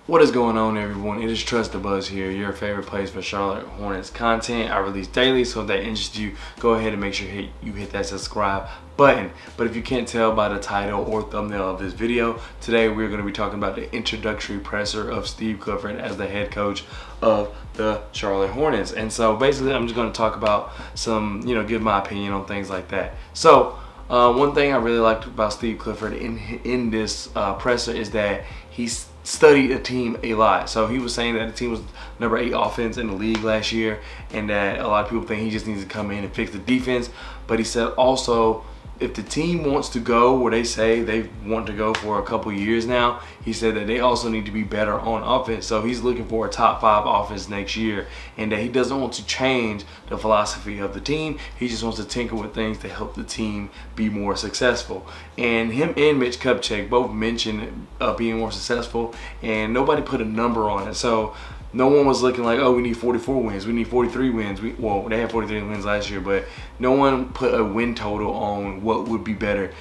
What is going on, everyone? It is Trust the Buzz here, your favorite place for Charlotte Hornets content. I release daily, so if that interests you, go ahead and make sure you hit that subscribe button. But if you can't tell by the title or thumbnail of this video, today we're going to be talking about the introductory presser of Steve Clifford as the head coach of the Charlotte Hornets. And so basically, I'm just going to talk about some, give my opinion on things like that. So one thing I really liked about Steve Clifford in this presser is that he's studied the team a lot. So he was saying that the team was number 8 offense in the league last year, and that a lot of people think he just needs to come in and fix the defense. But he said also, if the team wants to go where they say they want to go for a couple years now, he said that they also need to be better on offense. So he's looking for a top 5 offense next year, and that he doesn't want to change the philosophy of the team. He just wants to tinker with things to help the team be more successful. And him and Mitch Kupchak both mentioned being more successful, and nobody put a number on it. So no one was looking like, oh, we need 44 wins, we need 43 wins. Well, they had 43 wins last year, but no one put a win total on what would be better.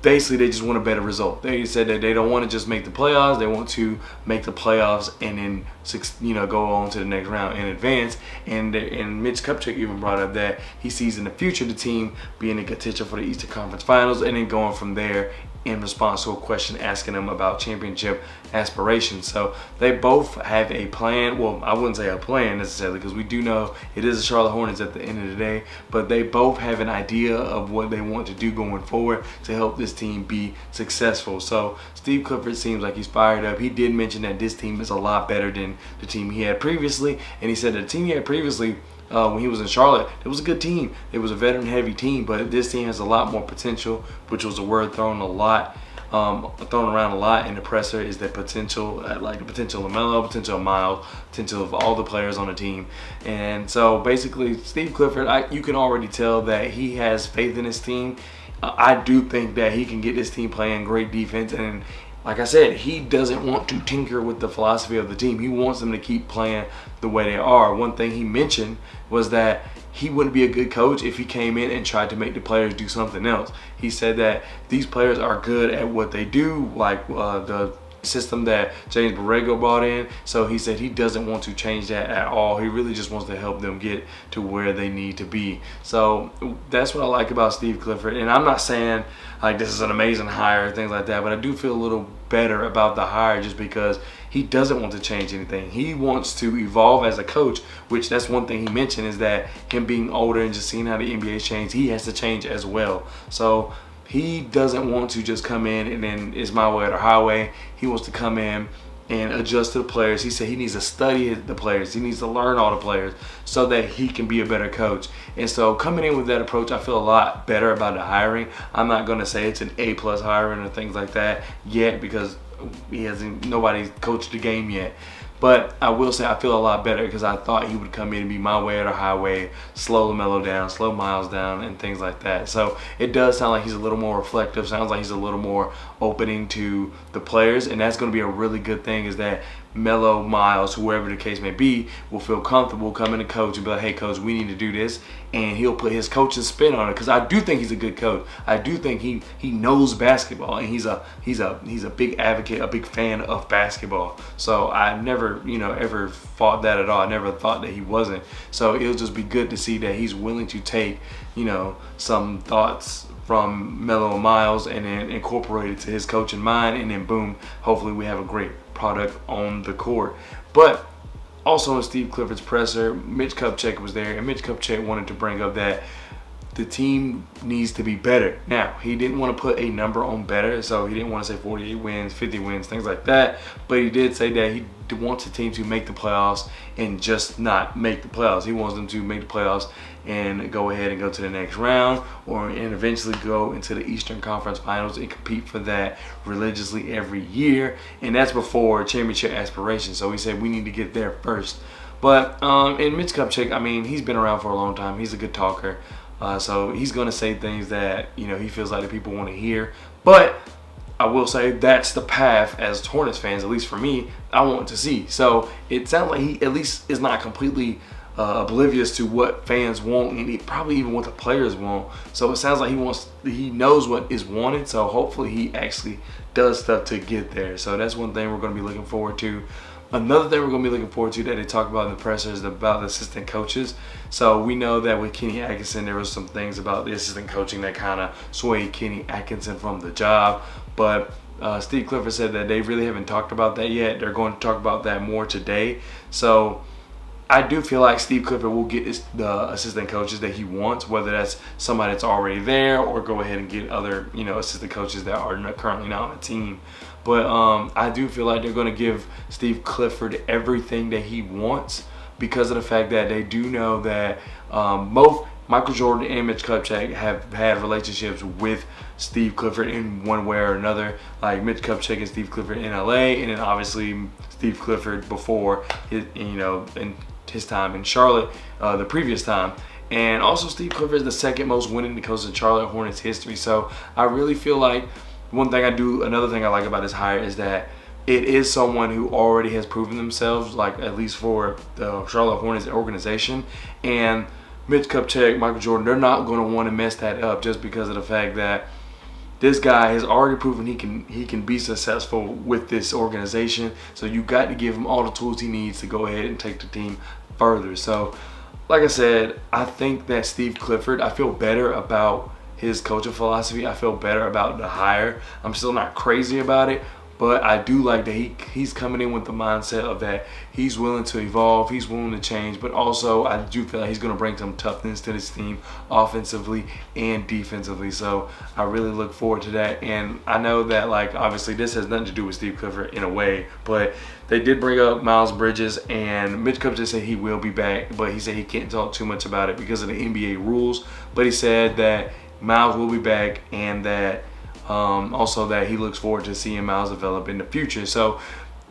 Basically, they just want a better result. They said that they don't want to just make the playoffs. They want to make the playoffs and then, go on to the next round in advance. And Mitch Kupchak even brought up that he sees in the future the team being in contention for the Eastern Conference Finals, and then going from there in response to a question asking them about championship aspirations. So they both have a plan. Well, I wouldn't say a plan necessarily, because we do know it is the Charlotte Hornets at the end of the day, but they both have an idea of what they want to do going forward to help this team be successful. So Steve Clifford seems like he's fired up. He did mention that this team is a lot better than the team he had previously, and he said the team he had previously, when he was in Charlotte, it was a good team. It was a veteran-heavy team, but this team has a lot more potential, which was a word thrown around a lot in the presser, is the potential, like the potential of Melo, potential of Miles, potential of all the players on the team. And so basically, Steve Clifford, you can already tell that he has faith in his team. I do think that he can get this team playing great defense, and like I said, he doesn't want to tinker with the philosophy of the team. He wants them to keep playing the way they are. One thing he mentioned was that he wouldn't be a good coach if he came in and tried to make the players do something else. He said that these players are good at what they do, like the system that James Borrego brought in. So he said he doesn't want to change that at all. He really just wants to help them get to where they need to be. So that's what I like about Steve Clifford. And I'm not saying like this is an amazing hire, things like that, but I do feel a little better about the hire just because he doesn't want to change anything. He wants to evolve as a coach, which that's one thing he mentioned, is that him being older and just seeing how the NBA's changed, he has to change as well. So he doesn't want to just come in and then it's my way or the highway. He wants to come in and adjust to the players. He said he needs to study the players. He needs to learn all the players so that he can be a better coach. And so coming in with that approach, I feel a lot better about the hiring. I'm not going to say it's an A+ hiring or things like that yet, because nobody's coached the game yet. But I will say I feel a lot better because I thought he would come in and be my way or the highway, slow Melo down, slow Miles down, and things like that. So it does sound like he's a little more reflective. Sounds like he's a little more opening to the players, and that's going to be a really good thing, is that Melo, Miles, whoever the case may be, will feel comfortable coming to coach and be like, hey coach, we need to do this, and he'll put his coaching spin on it, because I do think he's a good coach. I do think he knows basketball, and he's a big advocate, a big fan of basketball. So I never ever fought that at all. I never thought that he wasn't. So it'll just be good to see that he's willing to take some thoughts from Melo and Miles and then incorporate it to his coaching mind, and then boom, hopefully we have a great product on the court. But also in Steve Clifford's presser, Mitch Kupchak was there, and Mitch Kupchak wanted to bring up that the team needs to be better. Now, he didn't want to put a number on better, so he didn't want to say 48 wins, 50 wins, things like that, but he did say that he wants the team to make the playoffs and just not make the playoffs. He wants them to make the playoffs and go ahead and go to the next round, and eventually go into the Eastern Conference Finals and compete for that religiously every year, and that's before championship aspirations. So he said we need to get there first. But in Mitch Kupchak, I mean, he's been around for a long time. He's a good talker. So he's going to say things that, he feels like the people want to hear. But I will say that's the path, as Hornets fans, at least for me, I want to see. So it sounds like he at least is not completely oblivious to what fans want, and he probably even what the players want. So it sounds like he knows what is wanted. So hopefully he actually does stuff to get there. So that's one thing we're going to be looking forward to. Another thing we're going to be looking forward to that they talk about in the presser is about the assistant coaches. So we know that with Kenny Atkinson, there was some things about the assistant coaching that kind of swayed Kenny Atkinson from the job. But Steve Clifford said that they really haven't talked about that yet. They're going to talk about that more today. So I do feel like Steve Clifford will get the assistant coaches that he wants, whether that's somebody that's already there or go ahead and get other, assistant coaches that are currently not on the team. But I do feel like they're going to give Steve Clifford everything that he wants because of the fact that they do know that both Michael Jordan and Mitch Kupchak have had relationships with Steve Clifford in one way or another. Like Mitch Kupchak and Steve Clifford in LA, and then obviously Steve Clifford before in his time in Charlotte, the previous time. And also Steve Clifford is the second most winning coach in Charlotte Hornets history. So I really feel like another thing I like about this hire is that it is someone who already has proven themselves, like at least for the Charlotte Hornets organization. And Mitch Kupchak, Michael Jordan, they're not going to want to mess that up just because of the fact that this guy has already proven he can be successful with this organization. So you got to give him all the tools he needs to go ahead and take the team further. So like I said, I think that Steve Clifford, I feel better about his coaching philosophy. I feel better about the hire. I'm still not crazy about it, but I do like that he's coming in with the mindset of that he's willing to evolve, he's willing to change, but also I do feel like he's going to bring some toughness to this team offensively and defensively. So I really look forward to that. And I know that, like, obviously this has nothing to do with Steve Clifford in a way, but they did bring up Miles Bridges, and Mitch Kupchak said he will be back, but he said he can't talk too much about it because of the NBA rules. But he said that Miles will be back, and that also that he looks forward to seeing Miles develop in the future. So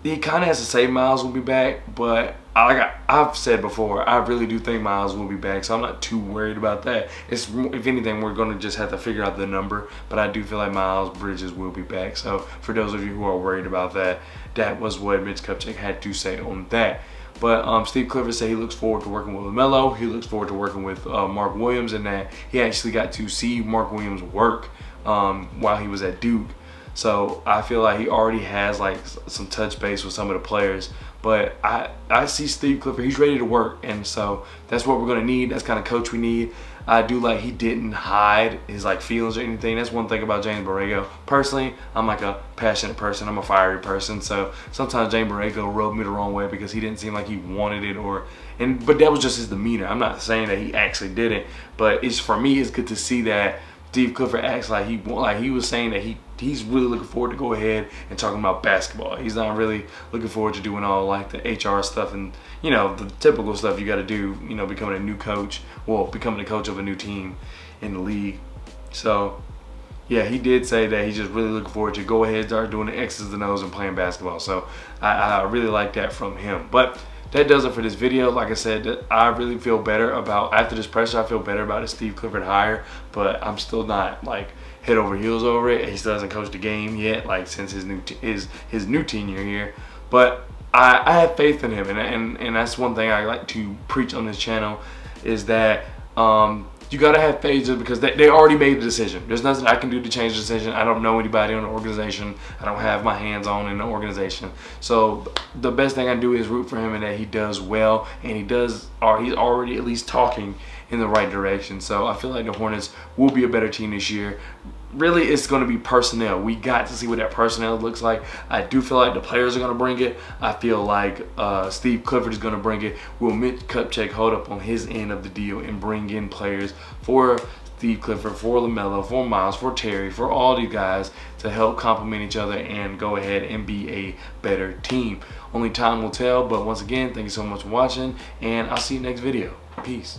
he kind of has to say Miles will be back, but I've said before, I really do think Miles will be back, so I'm not too worried about that. If anything, we're going to just have to figure out the number, but I do feel like Miles Bridges will be back. So for those of you who are worried about that, that was what Mitch Kupchak had to say on that. But Steve Clifford said he looks forward to working with LaMelo. He looks forward to working with Mark Williams, and that he actually got to see Mark Williams work while he was at Duke. So I feel like he already has like some touch base with some of the players. But I see Steve Clifford, he's ready to work, and so that's what we're going to need. That's the kind of coach we need. I do like he didn't hide his like feelings or anything. That's one thing about James Borrego. Personally, I'm like a passionate person. I'm a fiery person. So sometimes James Borrego rubbed me the wrong way because he didn't seem like he wanted it, but that was just his demeanor. I'm not saying that he actually did it, but for me, it's good to see that Steve Clifford acts like he was saying that he's really looking forward to go ahead and talking about basketball. He's not really looking forward to doing all like the HR stuff and the typical stuff you got to do, becoming a new coach, becoming the coach of a new team in the league. So yeah, he did say that he's just really looking forward to go ahead and start doing the X's and O's and playing basketball. So I really like that from him. But that does it for this video. Like I said, I really feel better about, after this pressure, I feel better about the Steve Clifford hire, but I'm still not like head over heels over it. He still hasn't coached the game yet, like since his new tenure here. But I have faith in him, and that's one thing I like to preach on this channel, is that you gotta have faith just because they already made the decision. There's nothing I can do to change the decision. I don't know anybody in the organization. I don't have my hands on in the organization. So the best thing I can do is root for him and that he does well, and he's already at least talking in the right direction. So I feel like the Hornets will be a better team this year. Really, it's going to be personnel. We got to see what that personnel looks like. I do feel like the players are going to bring it. I feel like Steve Clifford is going to bring it. Will Mitch Kupchak hold up on his end of the deal and bring in players for Steve Clifford, for LaMelo, for Miles, for Terry, for all these guys to help complement each other and go ahead and be a better team? Only time will tell, but once again, thank you so much for watching, and I'll see you next video. Peace.